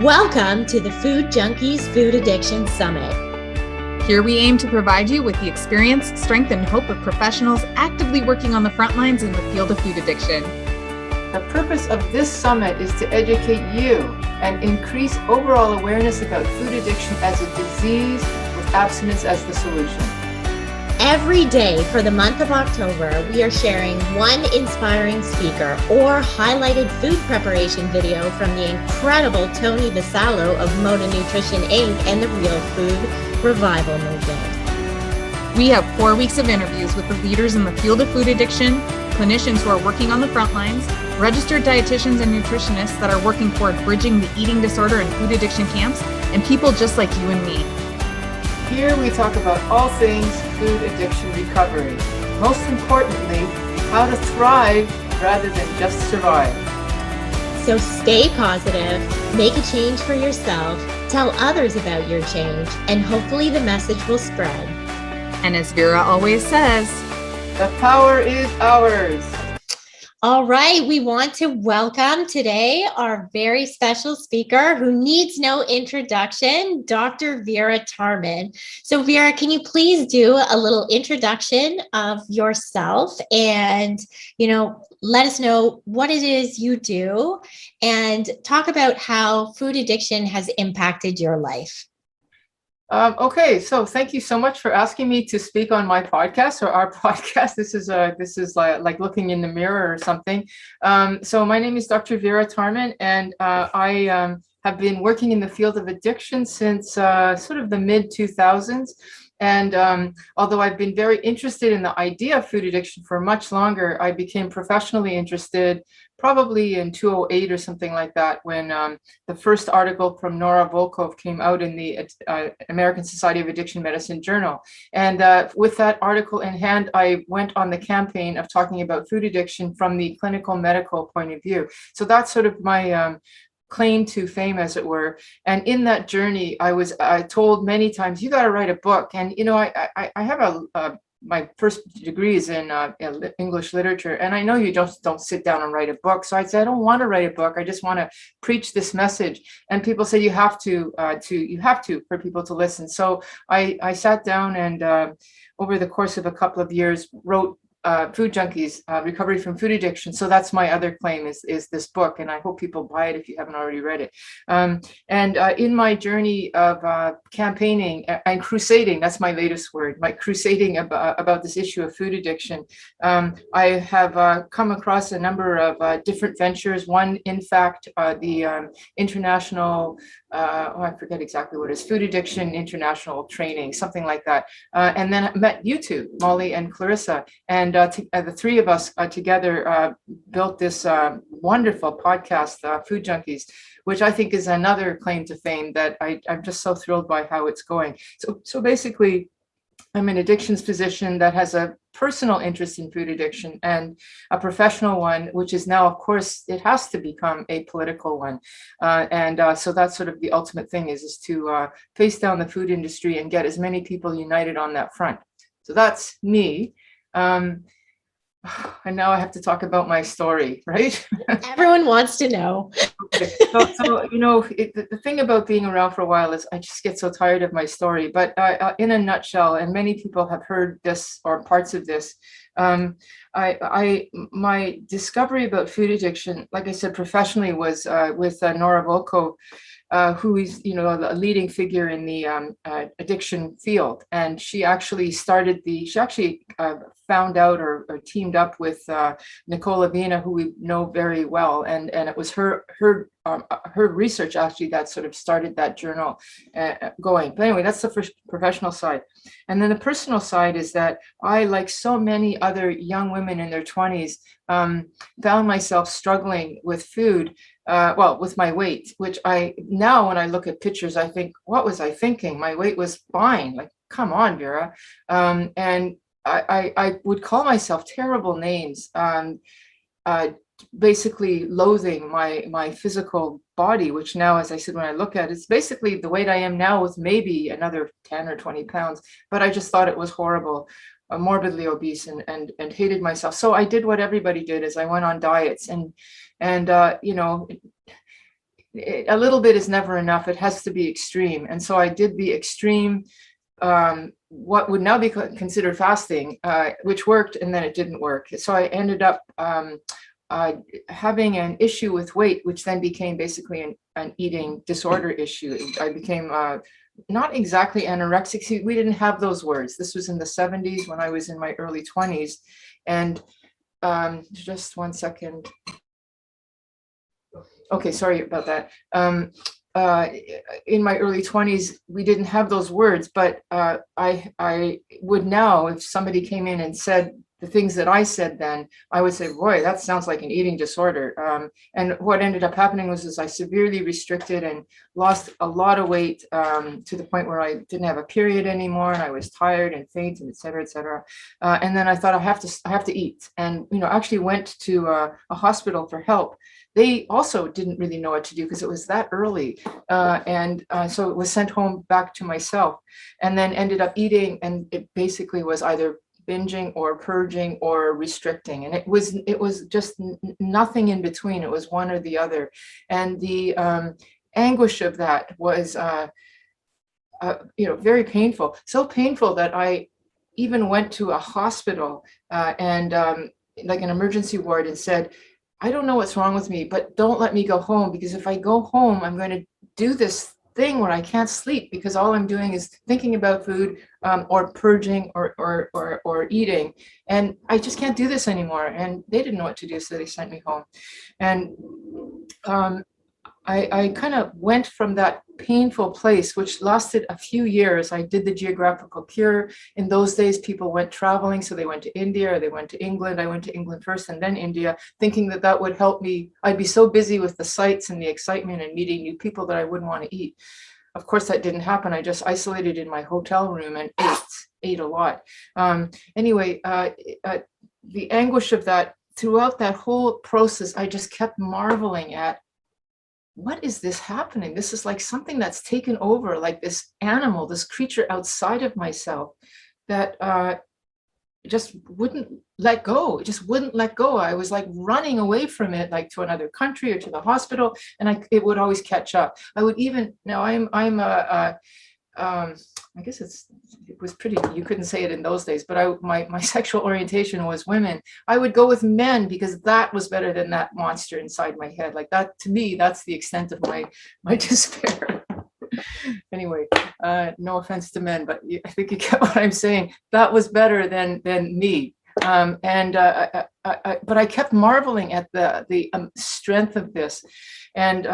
Welcome to the Food Junkies Food Addiction Summit. Here we aim to provide you with the experience, strength, and hope of professionals actively working on the front lines in the field of food addiction. The purpose of this summit is to educate you and increase overall awareness about food addiction as a disease with abstinence as the solution. Every day for the month of October, we are sharing one inspiring speaker or highlighted food preparation video from the incredible Tony Vassallo of Moda Nutrition Inc. and the Real Food Revival Movement. We have 4 weeks of interviews with the leaders in the field of food addiction, clinicians who are working on the front lines, registered dietitians and nutritionists that are working toward bridging the eating disorder and food addiction camps, and people just like you and me. Here we talk about all things food addiction recovery. Most importantly, how to thrive rather than just survive. So stay positive, make a change for yourself, tell others about your change, and hopefully the message will spread. And as Vera always says, the power is ours. All right, we want to welcome today our very special speaker who needs no introduction, Dr. Vera Tarman. So Vera, can you please do a little introduction of yourself and, let us know what it is you do and talk about how food addiction has impacted your life. Okay, so thank you so much for asking me to speak on my podcast or our podcast. This is like looking in the mirror or something. So my name is Dr. Vera Tarman, and I have been working in the field of addiction since sort of the mid-2000s. And although I've been very interested in the idea of food addiction for much longer, I became professionally interested probably in 2008 or something like that, when the first article from Nora Volkov came out in the American Society of Addiction Medicine Journal. And with that article in hand, I went on the campaign of talking about food addiction from the clinical medical point of view. So that's sort of my claim to fame, as it were. And in that journey, I told many times, you got to write a book. And I have my first degree is in English literature, and I know you don't sit down and write a book. So I said, I don't want to write a book. I just want to preach this message. And people say you have to for people to listen. So I sat down and over the course of a couple of years wrote Food Junkies, Recovery from Food Addiction. So that's my other claim is this book, and I hope people buy it if you haven't already read it. And in my journey of campaigning and crusading, that's my latest word, my crusading about this issue of food addiction, I have come across a number of different ventures. One, in fact, the international, I forget exactly what it is, Food Addiction International Training, something like that. And then I met you two, Molly and Clarissa, and the three of us together built this wonderful podcast, Food Junkies, which I think is another claim to fame that I'm just so thrilled by how it's going. So basically, I'm an addictions physician that has a personal interest in food addiction and a professional one, which is now, of course, it has to become a political one. So that's sort of the ultimate thing is to face down the food industry and get as many people united on that front. So that's me. And now I have to talk about my story, right? Everyone wants to know. Okay. So the thing about being around for a while is I just get so tired of my story. But in a nutshell, and many people have heard this or parts of this, my discovery about food addiction, like I said, professionally, was with Nora Volkov, who is, a leading figure in the addiction field. And she actually found out or teamed up with Nicole Avena, who we know very well. And it was her research actually that sort of started that journal going. But anyway, that's the first professional side. And then the personal side is that I, like so many other young women in their 20s, found myself struggling with food, with my weight, which now when I look at pictures, I think, what was I thinking? My weight was fine. Like, come on, Vera. And I would call myself terrible names, basically loathing my physical body, which now, as I said, when I look at it, it's basically the weight I am now with maybe another 10 or 20 pounds. But I just thought it was horrible. Morbidly obese and hated myself. So I did what everybody did, is I went on diets and a little bit is never enough. It has to be extreme. And so I did the extreme, what would now be considered fasting, which worked, and then it didn't work. So I ended up having an issue with weight, which then became basically an eating disorder issue. I became not exactly anorexic. See, we didn't have those words. This was in the 70s when I was in my early 20s. And just one second. Okay, sorry about that. In my early 20s, we didn't have those words, but I would now, if somebody came in and said the things that I said then, I would say, boy, that sounds like an eating disorder. And what ended up happening was I severely restricted and lost a lot of weight, to the point where I didn't have a period anymore, and I was tired and faint, and et cetera, et cetera. And then I thought I have to eat, and actually went to a hospital for help. They also didn't really know what to do because it was that early. And so it was sent home back to myself, and then ended up eating. And it basically was either binging or purging or restricting. And it was just nothing in between. It was one or the other. And the anguish of that was, very painful. So painful that I even went to a hospital and like an emergency ward, and said, I don't know what's wrong with me, but don't let me go home, because if I go home, I'm going to do this thing where I can't sleep because all I'm doing is thinking about food, or purging or eating. And I just can't do this anymore. And they didn't know what to do, so they sent me home. And I kind of went from that painful place, which lasted a few years. I did the geographical cure. In those days, people went traveling. So they went to India, or they went to England. I went to England first and then India, thinking that that would help me. I'd be so busy with the sights and the excitement and meeting new people that I wouldn't want to eat. Of course, that didn't happen. I just isolated in my hotel room and ate a lot. Anyway, the anguish of that, throughout that whole process, I just kept marveling at, what is this happening? This is like something that's taken over, like this animal, this creature outside of myself that just wouldn't let go. It just wouldn't let go. I was like running away from it, like to another country or to the hospital, and it would always catch up. I would even, now I guess it was pretty, you couldn't say it in those days, but my sexual orientation was women. I would go with men because that was better than that monster inside my head. Like that, to me, that's the extent of my despair. Anyway, no offense to men, but I think you get what I'm saying. That was better than me. But I kept marveling at the strength of this. And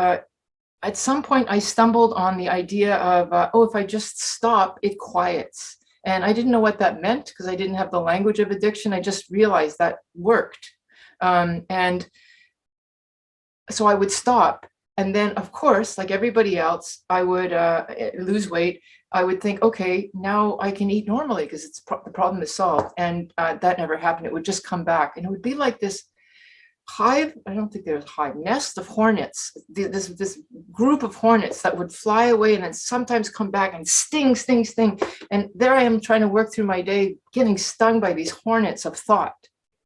at some point, I stumbled on the idea of, if I just stop, it quiets. And I didn't know what that meant because I didn't have the language of addiction. I just realized that worked. And so I would stop. And then, of course, like everybody else, I would lose weight. I would think, okay, now I can eat normally because the problem is solved. And that never happened. It would just come back. And it would be like this hive, I don't think there's a hive, nest of hornets, this group of hornets that would fly away and then sometimes come back and sting. And there I am trying to work through my day, getting stung by these hornets of thought.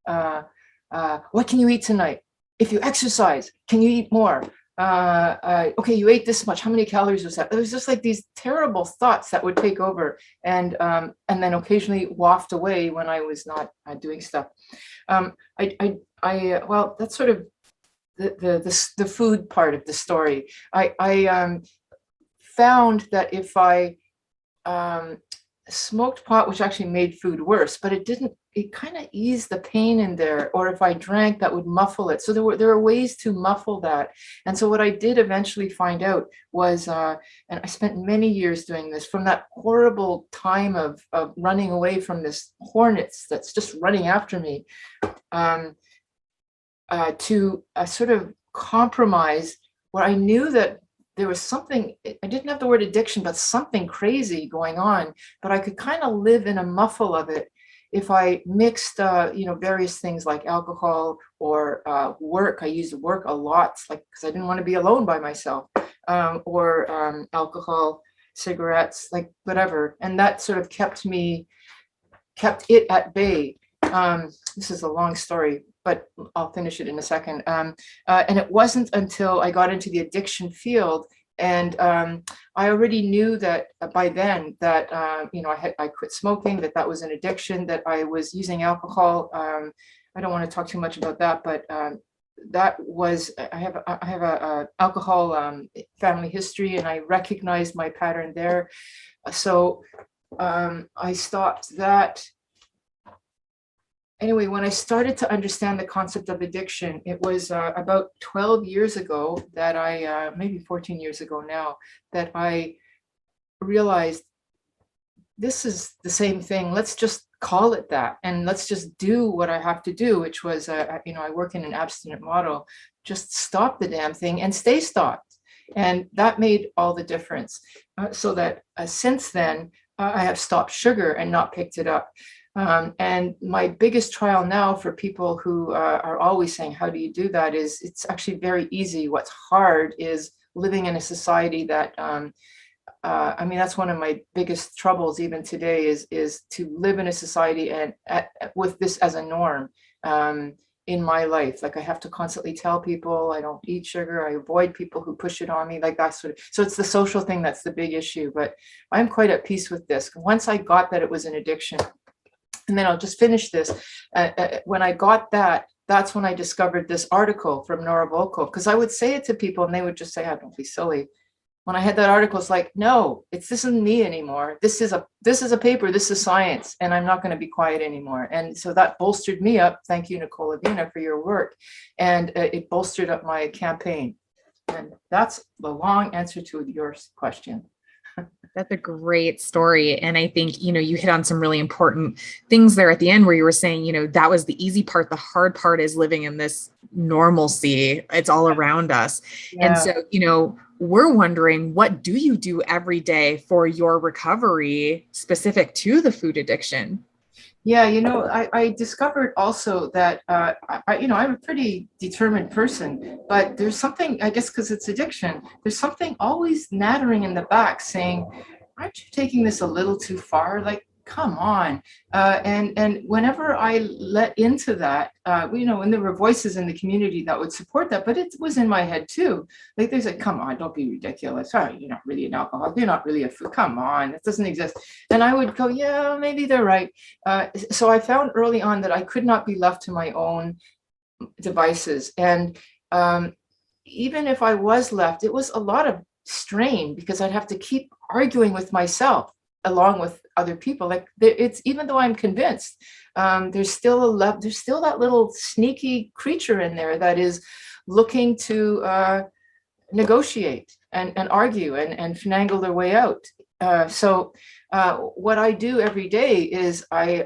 What can you eat tonight? If you exercise, can you eat more? Okay, you ate this much. How many calories was that? It was just like these terrible thoughts that would take over and then occasionally waft away when I was not doing stuff. Well, that's sort of the food part of the story. I found that if I smoked pot, which actually made food worse, but it kind of eased the pain in there. Or if I drank, that would muffle it. So there are ways to muffle that. And so what I did eventually find out was, and I spent many years doing this, from that horrible time of running away from this hornets that's just running after me, to a sort of compromise where I knew that there was something, I didn't have the word addiction, but something crazy going on, but I could kind of live in a muffle of it if I mixed, various things like alcohol or work. I used work a lot, like, because I didn't want to be alone by myself, or alcohol, cigarettes, like whatever. And that sort of kept it at bay. This is a long story. but I'll finish it in a second. And it wasn't until I got into the addiction field, and I already knew that by then that I quit smoking, that was an addiction, that I was using alcohol. I don't want to talk too much about that, but that was I have a alcohol family history, and I recognized my pattern there. So I stopped that. Anyway, when I started to understand the concept of addiction, it was about 12 years ago that maybe 14 years ago now, that I realized this is the same thing. Let's just call it that, and let's just do what I have to do, which was, I work in an abstinent model. Just stop the damn thing and stay stopped. And that made all the difference. So that since then, I have stopped sugar and not picked it up. And my biggest trial now for people who are always saying, how do you do that, is it's actually very easy. What's hard is living in a society that, that's one of my biggest troubles even today, is to live in a society and with this as a norm in my life. Like, I have to constantly tell people I don't eat sugar. I avoid people who push it on me, like that sort of. So it's the social thing that's the big issue. But I'm quite at peace with this. Once I got that it was an addiction, and then I'll just finish this. When I got that, that's when I discovered this article from Nora Volkov, because I would say it to people and they would just say, "Oh, don't be silly." When I had that article, it's like, no, this isn't me anymore. This is a paper. This is science, and I'm not going to be quiet anymore. And so that bolstered me up. Thank you, Nicole Avina, for your work, and it bolstered up my campaign. And that's the long answer to your question. That's a great story. And I think, you hit on some really important things there at the end where you were saying, that was the easy part. The hard part is living in this normalcy. It's all around us. Yeah. And so, we're wondering, what do you do every day for your recovery specific to the food addiction? Yeah, I discovered also that, I'm a pretty determined person, but there's something, I guess, because it's addiction, there's something always nattering in the back saying, aren't you taking this a little too far? Like, come on. And whenever I let into that, and there were voices in the community that would support that, but it was in my head too. Like, they said, come on, don't be ridiculous. Oh, you're not really an alcoholic. You're not really a food. Come on, it doesn't exist. And I would go, yeah, maybe they're right. So I found early on that I could not be left to my own devices. And even if I was left, it was a lot of strain, because I'd have to keep arguing with myself along with other people. Like, it's, even though I'm convinced, there's still that little sneaky creature in there that is looking to negotiate and argue and finagle their way out. So what I do every day is I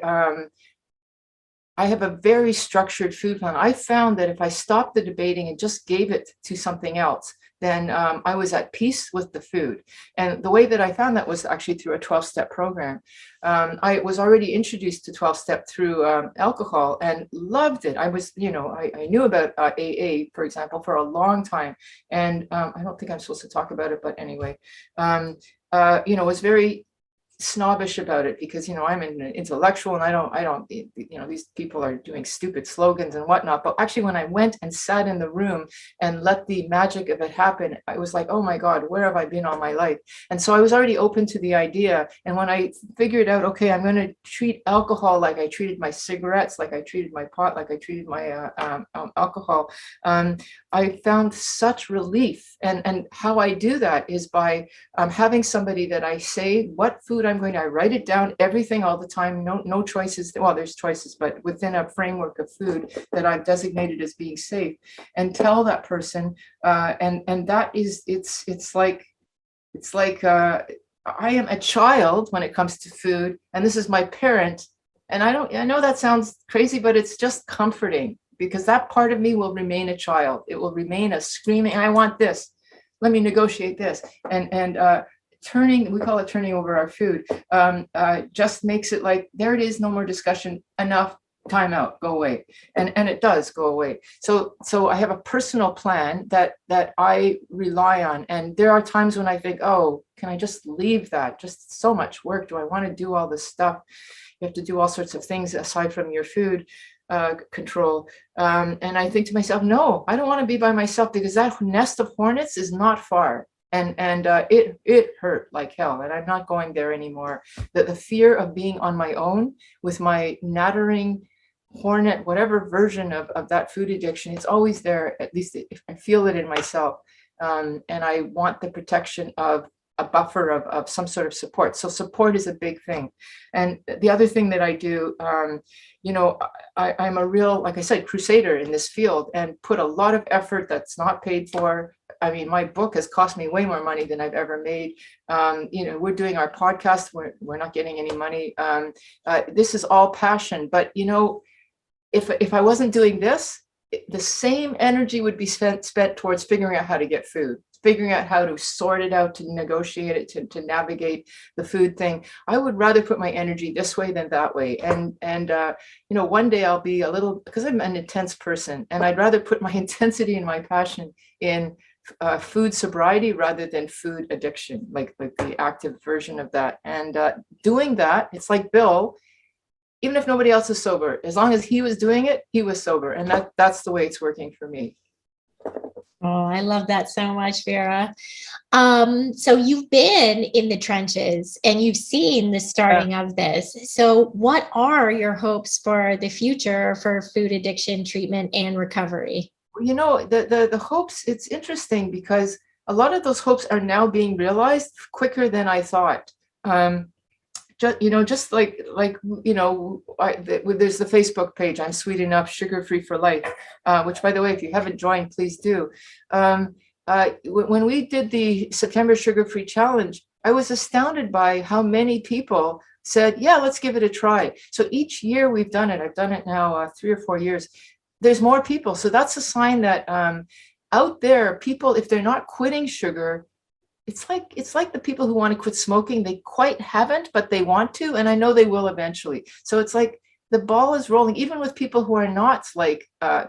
have a very structured food plan. I found that if I stopped the debating and just gave it to something else, then I was at peace with the food. And the way that I found that was actually through a 12-step program. I was already introduced to 12-step through alcohol and loved it. I was, I knew about AA, for example, for a long time. And I don't think I'm supposed to talk about it, but anyway, was very snobbish about it, because I'm an intellectual and I don't these people are doing stupid slogans and whatnot. But actually, when I went and sat in the room and let the magic of it happen, I was like, oh my God, where have I been all my life? And so I was already open to the idea. And when I figured out, okay, I'm going to treat alcohol like I treated my cigarettes, like I treated my pot, like I treated my alcohol, I found such relief. And how I do that is by having somebody that I say what food I write it down, everything, all the time, no choices. Well, there's choices, but within a framework of food that I've designated as being safe, and tell that person, and that is, it's like I am a child when it comes to food, and this is my parent. And I know that sounds crazy, but it's just comforting, because that part of me will remain a child. It will remain a screaming, I want this, let me negotiate this. And we call it turning over our food, just makes it like, there it is, no more discussion, enough, time out, go away. And it does go away. So I have a personal plan that I rely on. And there are times when I think, oh, can I just leave that? Just so much work. Do I want to do all this stuff? You have to do all sorts of things aside from your food. control. And I think to myself, no, I don't want to be by myself, because that nest of hornets is not far. And it hurt like hell, and I'm not going there anymore. The fear of being on my own with my nattering hornet, whatever version of that food addiction, it's always there. At least if I feel it in myself. And I want the protection of a buffer of some sort of support. So support is a big thing. And the other thing that I do, I'm a real, like I said, crusader in this field, and put a lot of effort that's not paid for. I mean, my book has cost me way more money than I've ever made. We're doing our podcast. We're not getting any money. This is all passion. But, if I wasn't doing this, the same energy would be spent towards figuring out how to get food, figuring out how to sort it out, to negotiate it, to navigate the food thing. I would rather put my energy this way than that way. And one day I'll be a little, because I'm an intense person, and I'd rather put my intensity and my passion in food sobriety rather than food addiction, like the active version of that. And doing that, it's like Bill. Even if nobody else is sober, as long as he was doing it, he was sober. And that's the way it's working for me. Oh, I love that so much, Vera. So you've been in the trenches and you've seen the starting of this. So what are your hopes for the future for food addiction treatment and recovery? The hopes, it's interesting because a lot of those hopes are now being realized quicker than I thought. There's the Facebook page, I'm Sweet Enough, Sugar Free for Life, which, by the way, if you haven't joined, please do. When we did the September Sugar Free Challenge, I was astounded by how many people said, yeah, let's give it a try. So each year we've done it. I've done it now 3 or 4 years. There's more people. So that's a sign that out there, people, if they're not quitting sugar, it's like the people who want to quit smoking, they quite haven't, but they want to, and I know they will eventually. So it's like the ball is rolling, even with people who are not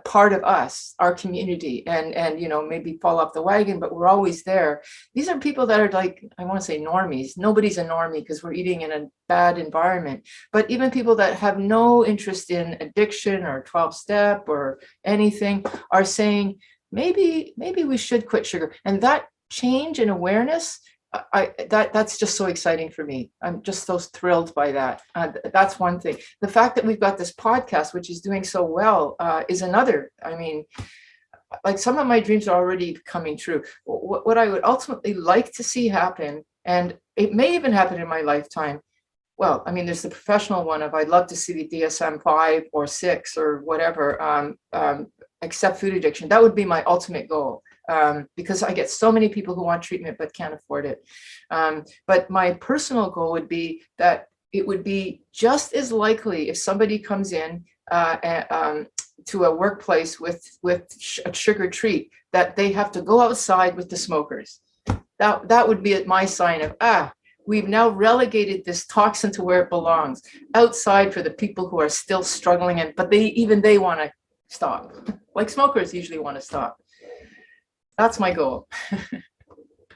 part of us, our community, and maybe fall off the wagon, but we're always there. These are people that are I want to say normies. Nobody's a normie because we're eating in a bad environment. But even people that have no interest in addiction or 12-step or anything are saying, maybe we should quit sugar. And that change in awareness, that's just so exciting for me. I'm just so thrilled by that. That's one thing. The fact that we've got this podcast, which is doing so well, is another. I mean, some of my dreams are already coming true. What I would ultimately like to see happen, and it may even happen in my lifetime. Well, I mean, there's the professional one of I'd love to see the DSM-5 or 6 or whatever accept food addiction. That would be my ultimate goal. Because I get so many people who want treatment but can't afford it. But my personal goal would be that it would be just as likely if somebody comes in to a workplace with a sugar treat, that they have to go outside with the smokers. That would be my sign of, we've now relegated this toxin to where it belongs, outside for the people who are still struggling, but they want to stop. Like smokers usually want to stop. That's my goal.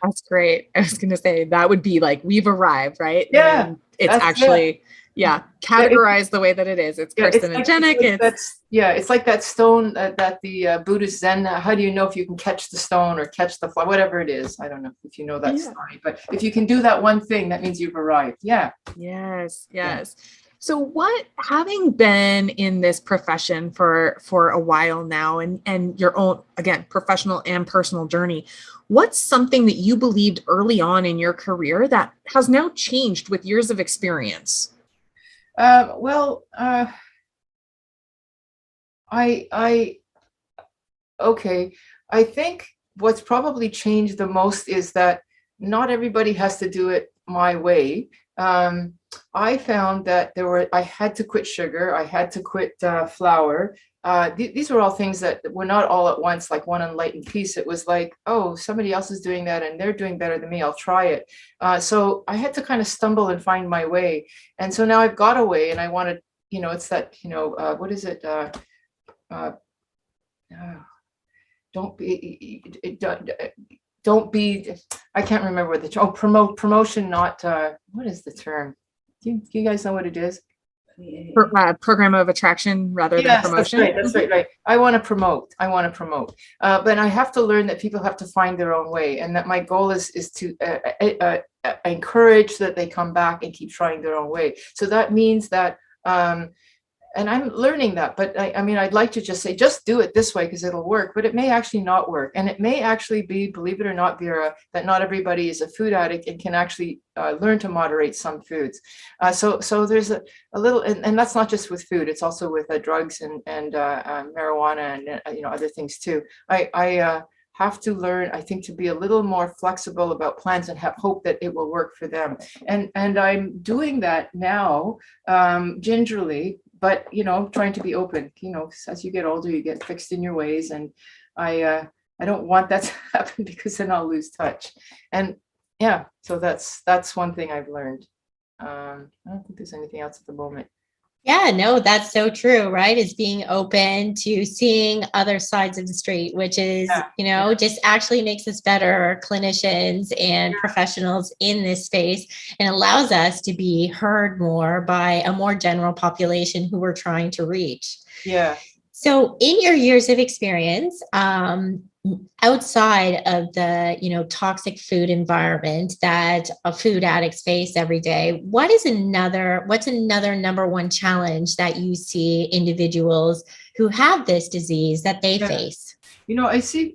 That's great. I was going to say that would be we've arrived, right? Yeah. And it's actually, categorized the way that it is. It's carcinogenic. It's like that stone that the Buddhist Zen. How do you know if you can catch the stone or catch the fly? Whatever it is. I don't know if you know that story, but if you can do that one thing, that means you've arrived. Yeah. Yes. So having been in this profession for a while now and your own, again, professional and personal journey, what's something that you believed early on in your career that has now changed with years of experience? I think what's probably changed the most is that not everybody has to do it my way. I found that I had to quit sugar. I had to quit flour. These were all things that were not all at once, like one enlightened piece. It was like, oh, somebody else is doing that and they're doing better than me. I'll try it. So I had to kind of stumble and find my way. And so now I've got a way, and I want to, it's that, what is it? Don't be, I can't remember what promotion, not, what is the term? Do you guys know what it is? program of attraction rather than Yes, promotion. That's right. I want to promote. But I have to learn that people have to find their own way, and that my goal is to encourage that they come back and keep trying their own way. So that means that, and I'm learning that, but I mean, I'd like to just say, just do it this way because it'll work, but it may actually not work. And it may actually be, believe it or not, Vera, that not everybody is a food addict and can actually learn to moderate some foods. So there's a little, and that's not just with food, it's also with drugs and marijuana and, other things too. I have to learn, I think, to be a little more flexible about plans and have hope that it will work for them. And I'm doing that now, gingerly, but trying to be open. As you get older, you get fixed in your ways, and I don't want that to happen because then I'll lose touch. And yeah, so that's one thing I've learned. I don't think there's anything else at the moment. Yeah, no, that's so true, right? Is being open to seeing other sides of the street, which is, just actually makes us better clinicians and professionals in this space, and allows us to be heard more by a more general population who we're trying to reach. Yeah. So in your years of experience, outside of the toxic food environment that food addicts face every day, what's another number one challenge that you see individuals who have this disease that they face? I see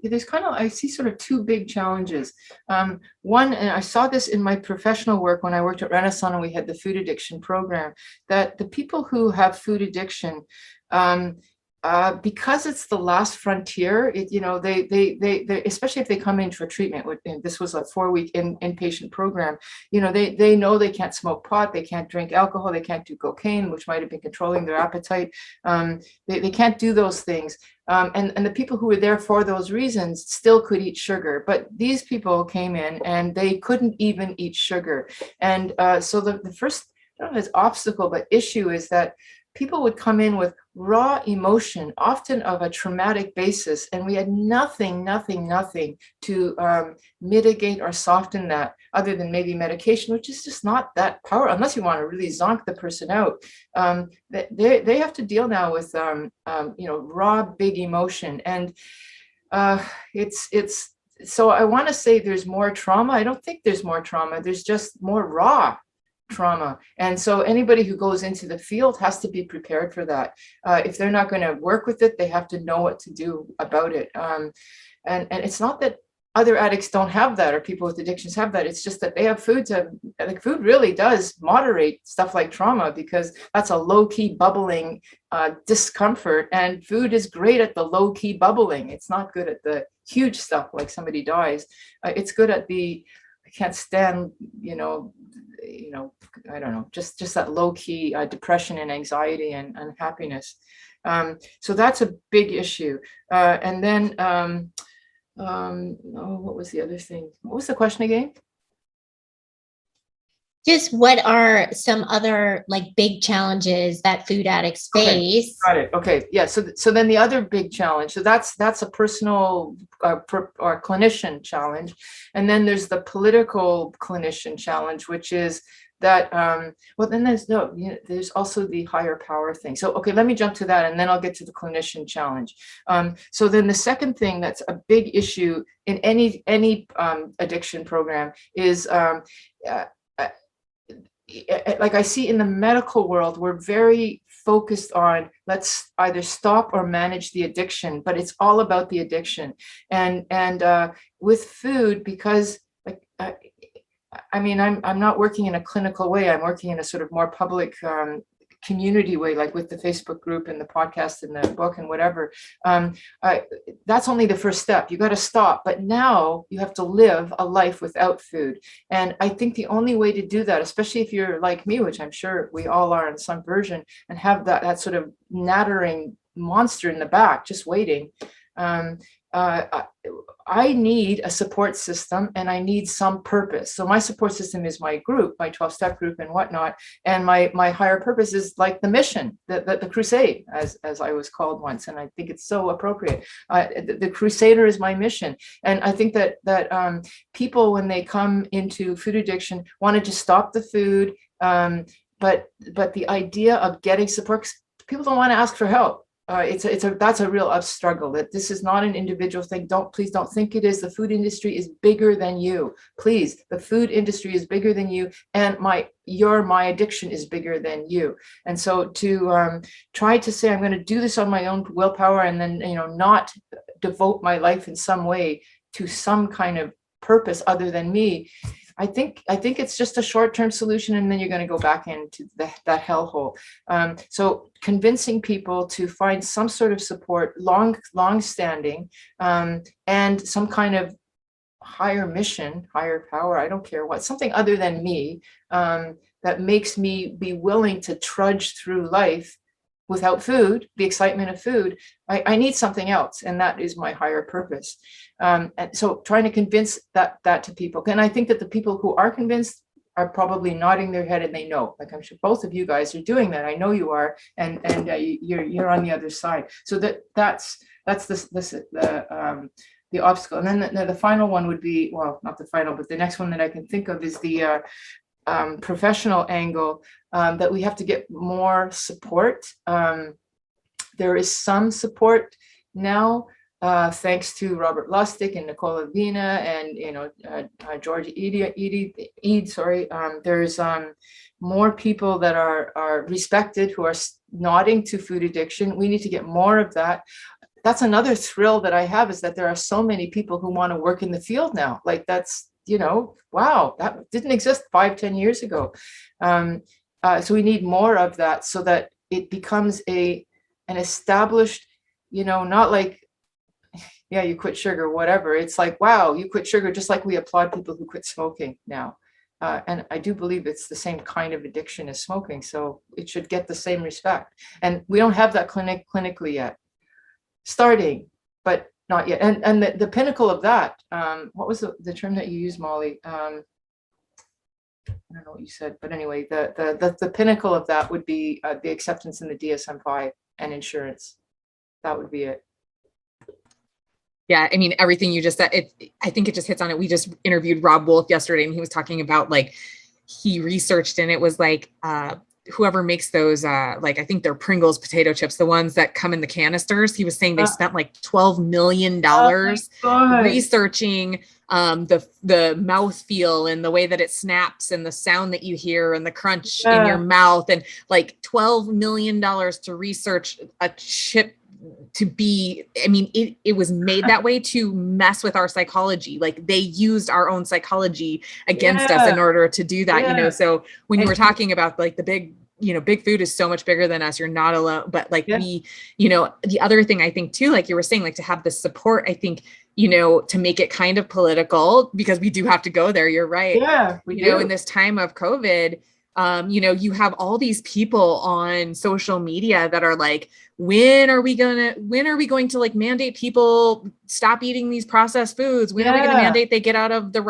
sort of two big challenges. One, and I saw this in my professional work when I worked at Renaissance and we had the food addiction program, that the people who have food addiction, because it's the last frontier, they especially if they come in for treatment. And this was a 4-week inpatient program. They know they can't smoke pot, they can't drink alcohol, they can't do cocaine, which might have been controlling their appetite. They can't do those things. And the people who were there for those reasons still could eat sugar, but these people came in and they couldn't even eat sugar. And so the first, I don't know if it's obstacle, but issue is that people would come in with raw emotion, often of a traumatic basis, and we had nothing to mitigate or soften that, other than maybe medication, which is just not that powerful, unless you want to really zonk the person out. They have to deal now with raw, big emotion, and it's so I want to say there's more trauma. I don't think there's more trauma. There's just more raw trauma. And so anybody who goes into the field has to be prepared for that. If they're not going to work with it, they have to know what to do about it. And it's not that other addicts don't have that, or people with addictions have that. It's just that they have food food really does moderate stuff like trauma, because that's a low-key bubbling discomfort, and food is great at the low-key bubbling. It's not good at the huge stuff like somebody dies. It's good at I can't stand, I don't know, just that low-key depression and anxiety and unhappiness. So that's a big issue. And then, what was the other thing? What was the question again? Just what are some other big challenges that food addicts face? Got it. Okay. Yeah. So then the other big challenge, so that's a personal or clinician challenge. And then there's the political clinician challenge, which is that, well, then there's also the higher power thing. So, okay, let me jump to that, and then I'll get to the clinician challenge. So then the second thing that's a big issue in any addiction program is, like I see in the medical world, we're very focused on let's either stop or manage the addiction, but it's all about the addiction. And with food, because I mean, I'm not working in a clinical way. I'm working in a sort of more public community way, like with the Facebook group and the podcast and the book and whatever. That's only the first step. You got to stop. But now you have to live a life without food. And I think the only way to do that, especially if you're like me, which I'm sure we all are in some version, and have that sort of nattering monster in the back just waiting, I need a support system, and I need some purpose. So my support system is my group, my 12-step group and whatnot. And my higher purpose is like the mission, the crusade, as I was called once. And I think it's so appropriate. The crusader is my mission. And I think that people, when they come into food addiction, wanted to stop the food, but the idea of getting support, 'cause people don't want to ask for help. That's a real struggle. That this is not an individual thing. Please don't think it is. The food industry is bigger than you. Please, the food industry is bigger than you, and my addiction is bigger than you. And so to try to say I'm going to do this on my own willpower, and then not devote my life in some way to some kind of purpose other than me. I think it's just a short-term solution, and then you're going to go back into that hellhole. So convincing people to find some sort of support, long-standing, and some kind of higher mission, higher power, I don't care what, something other than me, that makes me be willing to trudge through life without food, the excitement of food. I need something else, and that is my higher purpose. And so trying to convince that to people. And I think that the people who are convinced are probably nodding their head, and they know, like I'm sure both of you guys are doing that. I know you are, and you're on the other side. So that's the obstacle. And then the final one would be, well, not the final, but the next one that I can think of is the professional angle, that we have to get more support. There is some support now, thanks to Robert Lustig and Nicola Vina and George Eid. Sorry, there's more people that are respected who are nodding to food addiction. We need to get more of that. That's another thrill that I have, is that there are so many people who want to work in the field now. Like that's, wow, that didn't exist 5-10 years ago. So we need more of that, so that it becomes an established, not like, yeah, you quit sugar, whatever. It's like, wow, you quit sugar, just like we applaud people who quit smoking now. And I do believe it's the same kind of addiction as smoking, so it should get the same respect. And we don't have that clinically yet. Starting, but not yet. And the pinnacle of that, what was the term that you used, Molly? I don't know what you said, but anyway, the pinnacle of that would be the acceptance in the DSM-5 and insurance. That would be it. Yeah, I mean, everything you just said, I think it just hits on it. We just interviewed Rob Wolf yesterday, and he was talking about, like, he researched, and it was like, whoever makes those, like, I think they're Pringles potato chips, the ones that come in the canisters. He was saying they spent like $12 million researching the mouth feel and the way that it snaps and the sound that you hear and the crunch in your mouth, and like $12 million to research a chip to be, I mean, it was made that way to mess with our psychology. Like, they used our own psychology against us in order to do that, so when you were talking about, like, the big food is so much bigger than us, you're not alone. But like, we, the other thing I think too, like you were saying, like, to have the support, I think, to make it kind of political, because we do have to go there. You're right. Yeah. We do. In this time of COVID, you have all these people on social media that are like, when are we going to like mandate people stop eating these processed foods? When are we going to mandate they get out of the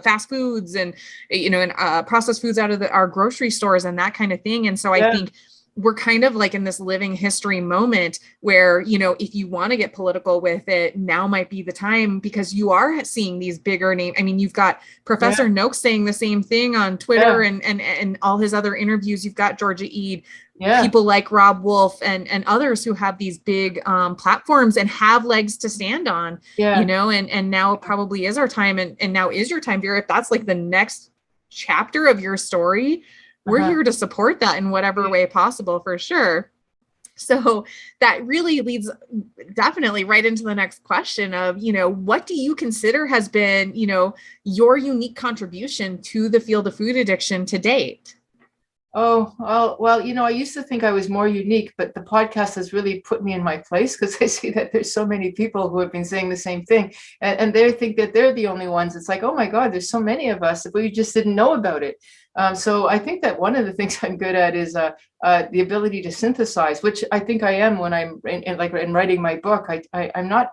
fast foods and, and processed foods out of our grocery stores and that kind of thing. And so I think we're kind of like in this living history moment where, if you want to get political with it, now might be the time, because you are seeing these bigger names. I mean, you've got Professor Noakes saying the same thing on Twitter and all his other interviews. You've got Georgia Eid, people like Rob Wolf and others who have these big platforms and have legs to stand on, and now it probably is our time. And now is your time, Vera. If that's like the next chapter of your story, we're here to support that in whatever way possible, for sure. So that really leads definitely right into the next question of, what do you consider has been, your unique contribution to the field of food addiction to date? Oh, well, I used to think I was more unique, but the podcast has really put me in my place, because I see that there's so many people who have been saying the same thing, and they think that they're the only ones. It's like, oh my God, there's so many of us, but we just didn't know about it. So I think that one of the things I'm good at is the ability to synthesize, which I think I am when I'm in writing my book. I'm not.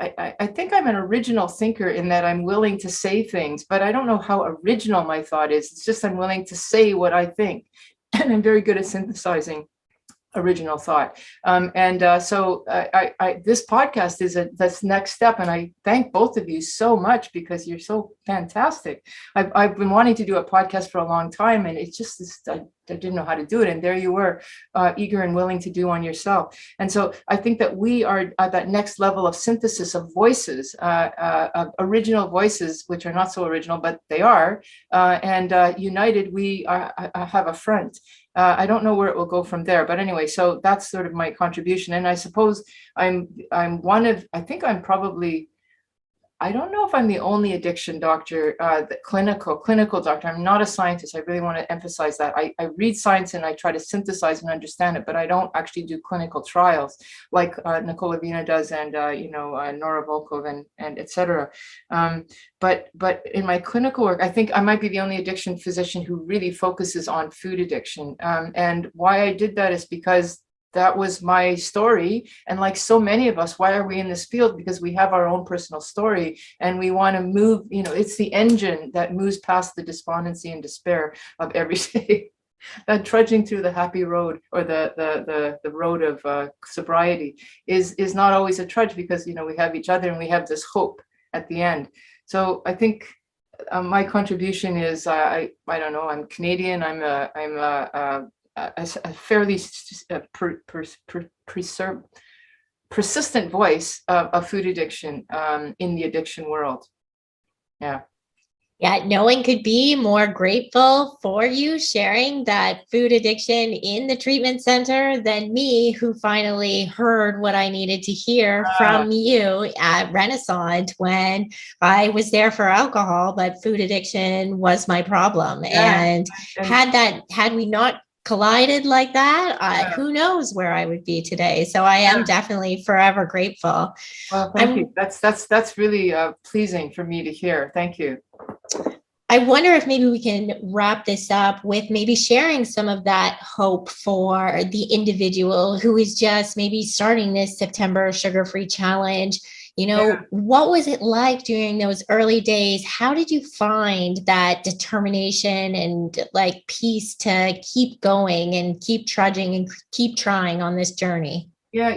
I think I'm an original thinker in that I'm willing to say things, but I don't know how original my thought is. It's just I'm willing to say what I think, and I'm very good at synthesizing. original thought. This podcast is this next step, and I thank both of you so much because you're so fantastic. I've been wanting to do a podcast for a long time, and it's just I didn't know how to do it, and there you were, eager and willing to do one yourself. And so I think that we are at that next level of synthesis of voices, of original voices, which are not so original, but they are, and united, we have a front. I don't know where it will go from there, but anyway, so that's sort of my contribution. And I suppose I think I'm probably, I don't know if I'm the only addiction doctor, the clinical doctor. I'm not a scientist. I really want to emphasize that. I read science and I try to synthesize and understand it, but I don't actually do clinical trials like Nicola Vina does, and Nora Volkov and et cetera. But in my clinical work, I think I might be the only addiction physician who really focuses on food addiction. And why I did that is because that was my story. And like so many of us, why are we in this field? Because we have our own personal story and we want to move, it's the engine that moves past the despondency and despair of every day. That trudging through the happy road, or the road of sobriety is not always a trudge, because, we have each other and we have this hope at the end. So I think my contribution is, I don't know, I'm Canadian. I'm a fairly persistent voice of food addiction in the addiction world. Yeah. Yeah, no one could be more grateful for you sharing that food addiction in the treatment center than me, who finally heard what I needed to hear from you at Renaissance when I was there for alcohol, but food addiction was my problem. Yeah. And had we not collided like that, who knows where I would be today. So I am definitely forever grateful. Well, thank you. That's really pleasing for me to hear. Thank you. I wonder if maybe we can wrap this up with maybe sharing some of that hope for the individual who is just maybe starting this September sugar-free challenge. What was it like during those early days? How did you find that determination and like peace to keep going and keep trudging and keep trying on this journey? Yeah,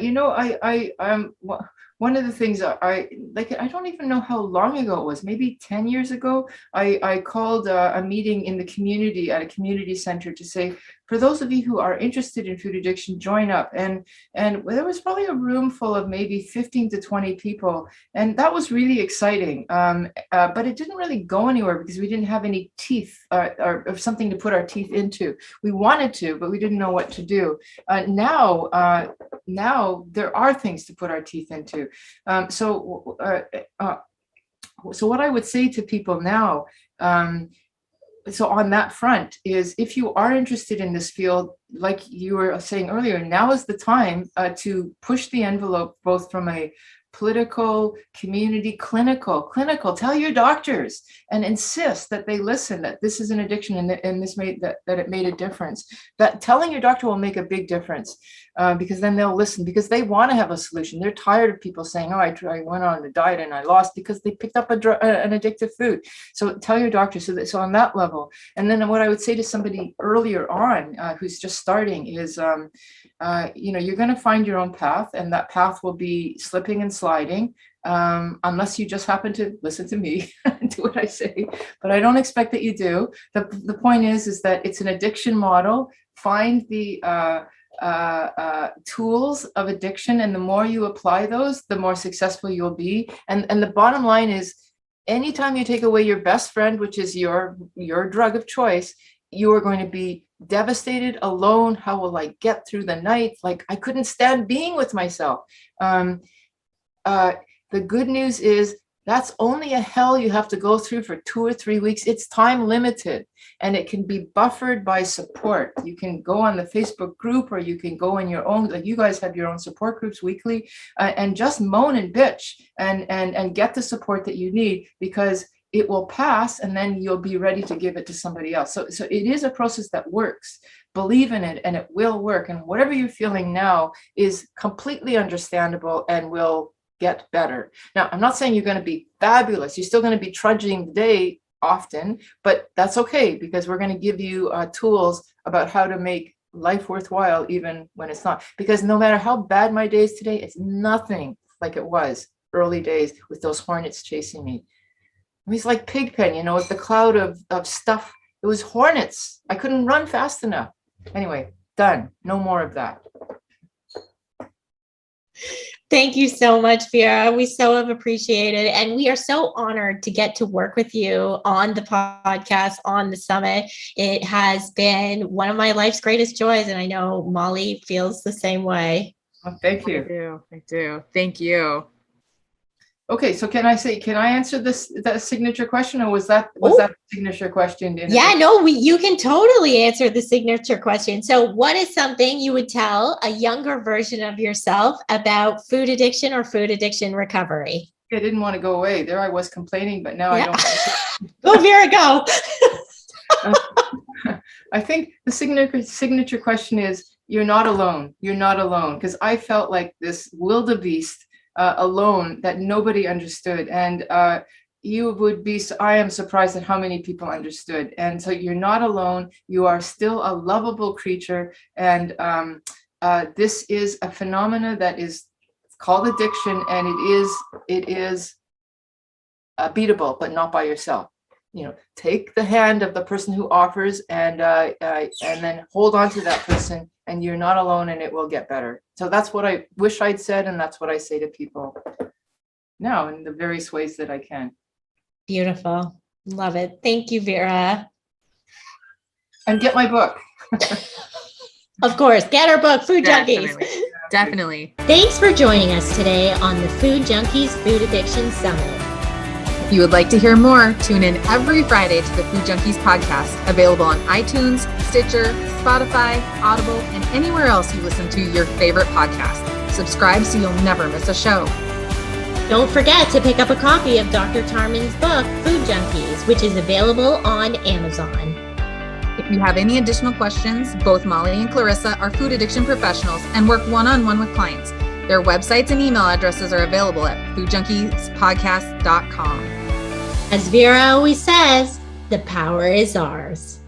one of the things I don't even know how long ago it was, maybe 10 years ago, I called a meeting in the community at a community center to say, for those of you who are interested in food addiction, join up. And there was probably a room full of maybe 15 to 20 people. And that was really exciting. But it didn't really go anywhere because we didn't have any teeth or something to put our teeth into. We wanted to, but we didn't know what to do. Now there are things to put our teeth into. So what I would say to people now, so on that front, is if you are interested in this field, like you were saying earlier, now is the time to push the envelope, both from a political, community, clinical. Tell your doctors and insist that they listen, that this is an addiction and this made that it made a difference. That telling your doctor will make a big difference, because then they'll listen, because they want to have a solution. They're tired of people saying, oh, I went on a diet and I lost, because they picked up an addictive food. So tell your doctor. So on that level. And then what I would say to somebody earlier on who's just starting is, you're going to find your own path, and that path will be slipping and sliding, unless you just happen to listen to me and do what I say. But I don't expect that you do. The point is that it's an addiction model. Find the tools of addiction, and the more you apply those, the more successful you'll be. And the bottom line is, anytime you take away your best friend, which is your drug of choice, you are going to be devastated, alone. How will I get through the night? Like, I couldn't stand being with myself. The good news is that's only a hell you have to go through for 2 or 3 weeks. It's time limited, and it can be buffered by support. You can go on the Facebook group, or you can go in your own, like you guys have your own support groups weekly, and just moan and bitch and get the support that you need, because it will pass, and then you'll be ready to give it to somebody else. So it is a process that works. Believe in it, and it will work. And whatever you're feeling now is completely understandable and will get better. Now, I'm not saying you're going to be fabulous. You're still going to be trudging the day often, but that's okay, because we're going to give you tools about how to make life worthwhile even when it's not. Because no matter how bad my day is today, it's nothing like it was early days with those hornets chasing me. It was like Pigpen, with the cloud of stuff. It was hornets. I couldn't run fast enough. Anyway, done. No more of that. Thank you so much, Vera. We so have appreciated it. And we are so honored to get to work with you on the podcast, on the summit. It has been one of my life's greatest joys. And I know Molly feels the same way. Well, thank you. I do. Thank you. Okay, so can I answer that signature question, or was that the signature question? You can totally answer the signature question. So what is something you would tell a younger version of yourself about food addiction or food addiction recovery? I didn't want to go away. There I was complaining, but now I don't. Go, Vera, go. I think the signature question is, you're not alone. You're not alone. Because I felt like this wildebeest alone that nobody understood. And I am surprised at how many people understood. And so you're not alone. You are still a lovable creature. And this is a phenomena that is called addiction, and it is beatable, but not by yourself. Take the hand of the person who offers, and then hold on to that person, and you're not alone, and it will get better. So that's what I wish I'd said, and that's what I say to people now in the various ways that I can. Beautiful. Love it. Thank you, Vera. And get my book. Of course, get our book, Food Junkies. Definitely. Thanks for joining us today on the Food Junkies Food Addiction Summit. If you would like to hear more, tune in every Friday to the Food Junkies podcast, available on iTunes, Stitcher, Spotify, Audible, and anywhere else you listen to your favorite podcast. Subscribe so you'll never miss a show. Don't forget to pick up a copy of Dr. Tarman's book, Food Junkies, which is available on Amazon. If you have any additional questions, both Molly and Clarissa are food addiction professionals and work one-on-one with clients. Their websites and email addresses are available at foodjunkiespodcast.com. As Vera always says, the power is ours.